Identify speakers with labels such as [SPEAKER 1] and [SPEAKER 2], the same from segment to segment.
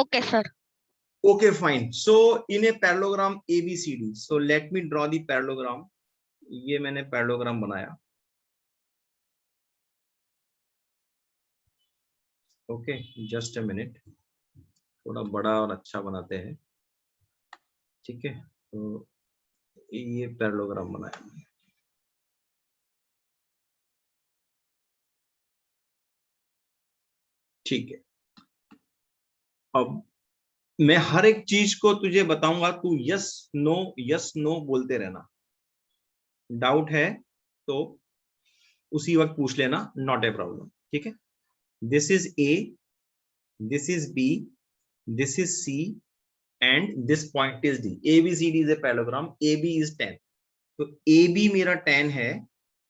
[SPEAKER 1] Okay, sir.
[SPEAKER 2] Okay, fine. So in a parallelogram ABCD, so let me draw the parallelogram. ये मैंने parallelogram बनाया. Okay, just a minute. थोड़ा बड़ा और अच्छा बनाते हैं. ठीक है. तो ये parallelogram बनाया. ठीक है. अब मैं हर एक चीज को तुझे बताऊंगा, तू यस नो बोलते रहना. डाउट है तो उसी वक्त पूछ लेना, नॉट ए प्रॉब्लम. ठीक है. This is A, this is B, this is C and this point is D. A B C D is a parallelogram. A B is 10. तो ए बी मेरा 10 है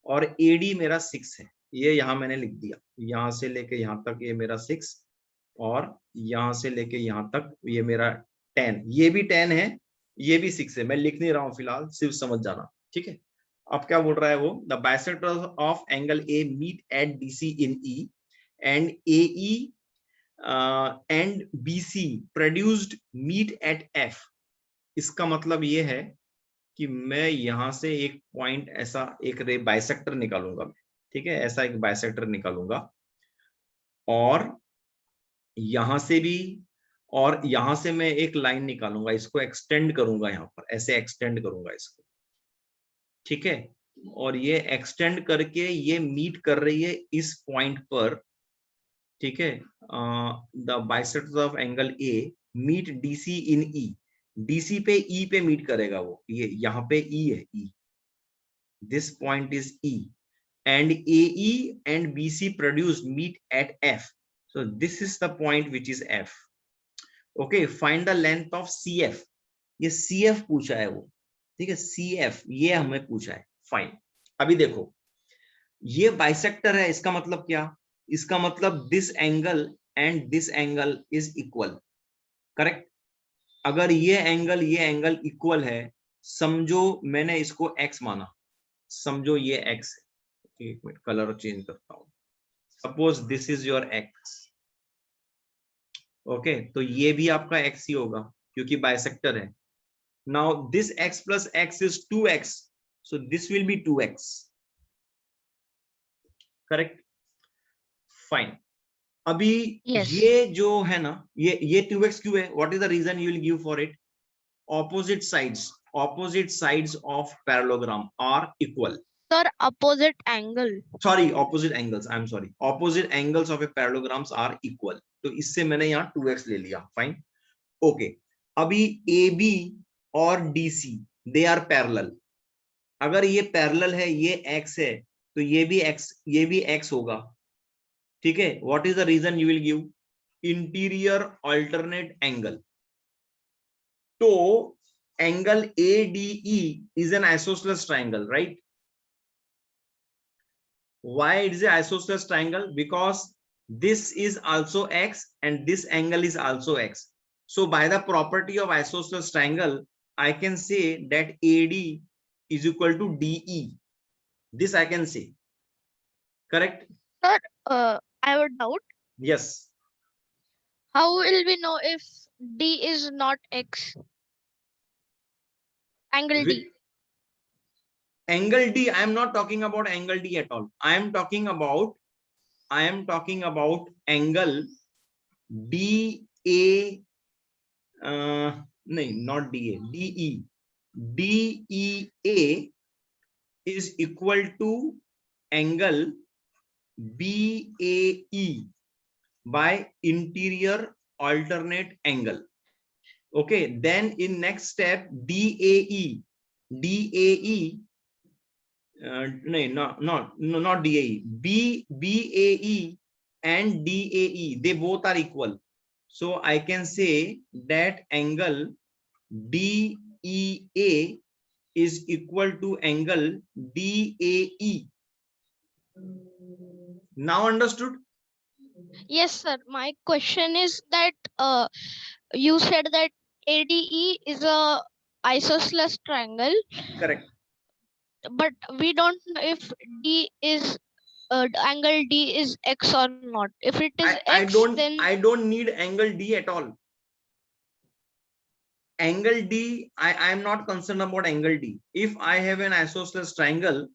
[SPEAKER 2] और ए डी मेरा 6 है. ये यहां मैंने लिख दिया. यहां से लेके यहां तक ये मेरा 6 और यहां से लेके यहां तक ये मेरा 10. ये भी 10 है, ये भी 6 है. मैं लिख नहीं रहा हूं फिलहाल, सिर्फ समझ जाना. ठीक है. अब क्या बोल रहा है वो? The bisector of angle A meet at DC in E and A E and BC produced meet at F. इसका मतलब ये है कि मैं यहां से एक पॉइंट, ऐसा एक रे बाइसेक्टर निकालूंगा मैं. ठीक है. ऐसा एक बाइसेक्टर निकालूंगा और यहां से भी, और यहां से मैं एक लाइन निकालूंगा. इसको एक्सटेंड करूंगा, यहां पर ऐसे एक्सटेंड करूंगा इसको. ठीक है. और ये एक्सटेंड करके ये मीट कर रही है इस पॉइंट पर. ठीक है. The bisectors of angle A meet DC in E. DC पे ई पे मीट करेगा वो. ये यहाँ पे ई है. E, this point is E and AE and BC produce meet at F. So this is the point which is F. Okay, find the length of CF. ये CF पूछा है वो. ठीक है. CF ये हमें पूछा है. फाइन. अभी देखो, ये बाइसेक्टर है. इसका मतलब क्या? इसका मतलब this angle and this angle is equal. Correct. अगर ये एंगल इक्वल है, समझो मैंने इसको x माना, समझो ये x है. एक मिनट, कलर चेंज करता हूं. Suppose this is your x. Okay. तो ये भी आपका x ही होगा क्योंकि बाइसेक्टर है. Now this x plus x is 2x, so this will be 2x. Correct. Fine. अभी
[SPEAKER 1] Yes.
[SPEAKER 2] ये जो है ना, ये 2x क्यों है? What is the reason you will give for it? Opposite sides of parallelogram are equal.
[SPEAKER 1] Sir, opposite angle.
[SPEAKER 2] Sorry, opposite angles. I'm sorry. Opposite angles of a parallelograms are equal. तो इससे मैंने यहाँ 2x ले लिया. Fine. Okay. अभी AB और DC they are parallel. अगर ये पैरेलल है, ये x है, तो ये भी x होगा. ठीक है. What is the reason you will give? Interior alternate angle. तो angle ADE is an isosceles triangle, right? Why it is an isosceles triangle? Because this is also x and this angle is also x. So by the property of isosceles triangle, I can say that AD is equal to DE. This I can say. Correct?
[SPEAKER 1] Sir, I have a doubt.
[SPEAKER 2] Yes.
[SPEAKER 1] How will we know if D is not X? Angle D.
[SPEAKER 2] Angle D, I am not talking about angle D at all. I am talking about angle DA. No, not DA. DE. DEA is equal to angle BAE by interior alternate angle. Okay. Then in next step, DAE. No, not DAE. BAE and DAE, they both are equal. So I can say that angle DEA is equal to angle DAE. Now understood?
[SPEAKER 1] Yes, sir. My question is that you said that ADE is a isosceles triangle.
[SPEAKER 2] Correct.
[SPEAKER 1] But we don't know if D is angle D is X or not. If it is
[SPEAKER 2] I
[SPEAKER 1] X, then
[SPEAKER 2] don't need angle D at all. angle D, I am not concerned about angle D. If I have an isosceles triangle,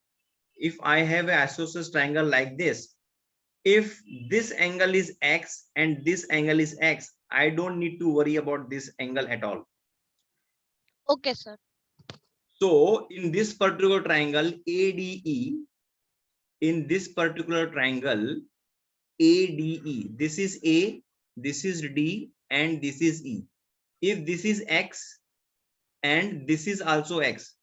[SPEAKER 2] if I have an isosceles triangle like this, if this angle is X and this angle is X, I don't need to worry about this angle at all.
[SPEAKER 1] Okay, sir.
[SPEAKER 2] So in this particular triangle ADE, in this particular triangle ADE, this is A, this is D, and this is E. If this is X and this is also X,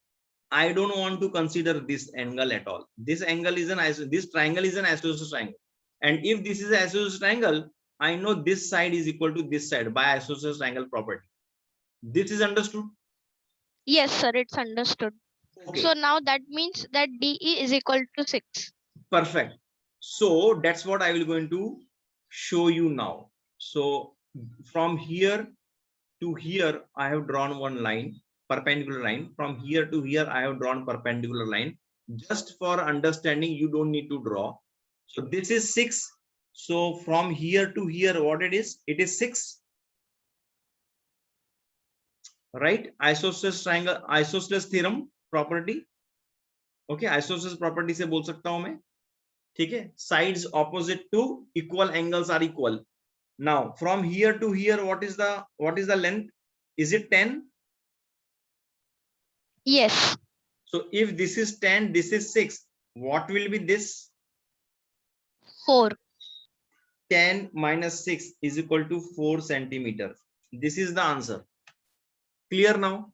[SPEAKER 2] I don't want to consider this angle at all. This angle is this triangle is an isosceles triangle. And if this is an isosceles triangle, I know this side is equal to this side by isosceles triangle property. This is understood?
[SPEAKER 1] Yes, sir. It's understood.
[SPEAKER 2] Okay.
[SPEAKER 1] So now that means that DE is equal to 6.
[SPEAKER 2] Perfect. So that's what I will going to show you now. So from here to here, I have drawn one line, perpendicular line. From here to here, I have drawn perpendicular line. Just for understanding, you don't need to draw. So this is 6. So from here to here, what it is? It is 6. Right? Isosceles triangle, isosceles theorem property. Okay, isosceles property से बोल सकता हूं मैं. ठीक है, sides opposite to equal angles are equal. Now from here to here, what is the length? Is it 10?
[SPEAKER 1] Yes.
[SPEAKER 2] So if this is 10, this is 6, what will be this?
[SPEAKER 1] 4.
[SPEAKER 2] 10 minus 6 is equal to 4 centimeter. This is the answer. Clear now?